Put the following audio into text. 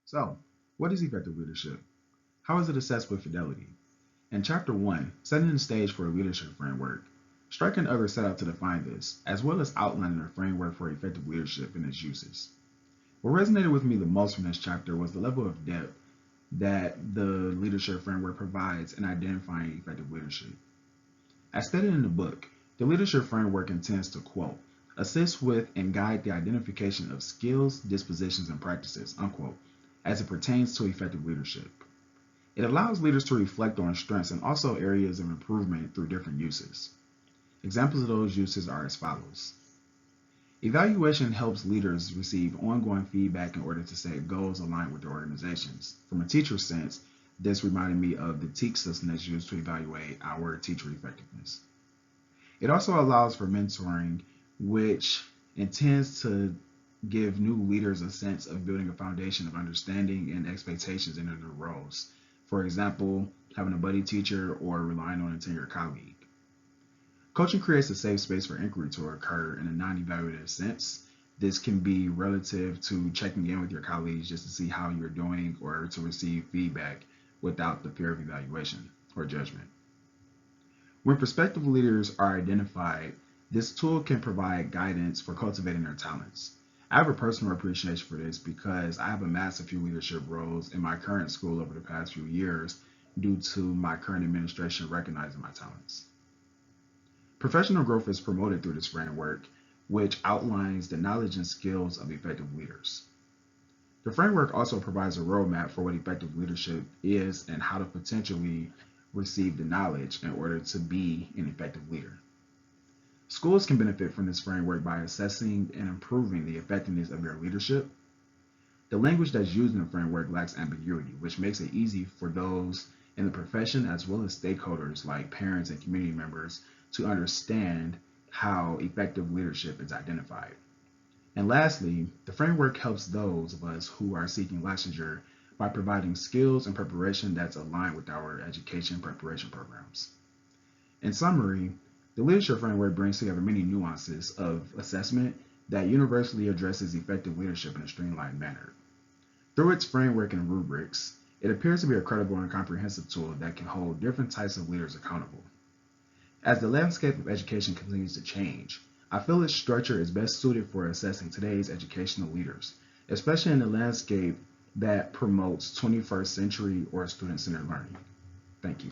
So, what is effective leadership? How is it assessed with fidelity? In Chapter 1, setting the stage for a leadership framework, Strike and others set out to define this, as well as outlining a framework for effective leadership and its uses. What resonated with me the most from this chapter was the level of depth that the leadership framework provides in identifying effective leadership. As stated in the book, the leadership framework intends to, quote, assist with and guide the identification of skills, dispositions, and practices, unquote, as it pertains to effective leadership. It allows leaders to reflect on strengths and also areas of improvement through different uses. Examples of those uses are as follows. Evaluation helps leaders receive ongoing feedback in order to set goals aligned with their organizations. From a teacher's sense, this reminded me of the TEAK system that's used to evaluate our teacher effectiveness. It also allows for mentoring, which intends to give new leaders a sense of building a foundation of understanding and expectations in their new roles. For example, having a buddy teacher or relying on a tenured colleague. Coaching creates a safe space for inquiry to occur in a non-evaluative sense. This can be relative to checking in with your colleagues just to see how you're doing or to receive feedback without the fear of evaluation or judgment. When prospective leaders are identified, this tool can provide guidance for cultivating their talents. I have a personal appreciation for this because I have amassed a few leadership roles in my current school over the past few years due to my current administration recognizing my talents. Professional growth is promoted through this framework, which outlines the knowledge and skills of effective leaders. The framework also provides a roadmap for what effective leadership is and how to potentially receive the knowledge in order to be an effective leader. Schools can benefit from this framework by assessing and improving the effectiveness of their leadership. The language that's used in the framework lacks ambiguity, which makes it easy for those in the profession as well as stakeholders like parents and community members to understand how effective leadership is identified. And lastly, the framework helps those of us who are seeking licensure by providing skills and preparation that's aligned with our education preparation programs. In summary, the leadership framework brings together many nuances of assessment that universally addresses effective leadership in a streamlined manner. Through its framework and rubrics, it appears to be a credible and comprehensive tool that can hold different types of leaders accountable. As the landscape of education continues to change, I feel its structure is best suited for assessing today's educational leaders, especially in a landscape that promotes 21st century or student-centered learning. Thank you.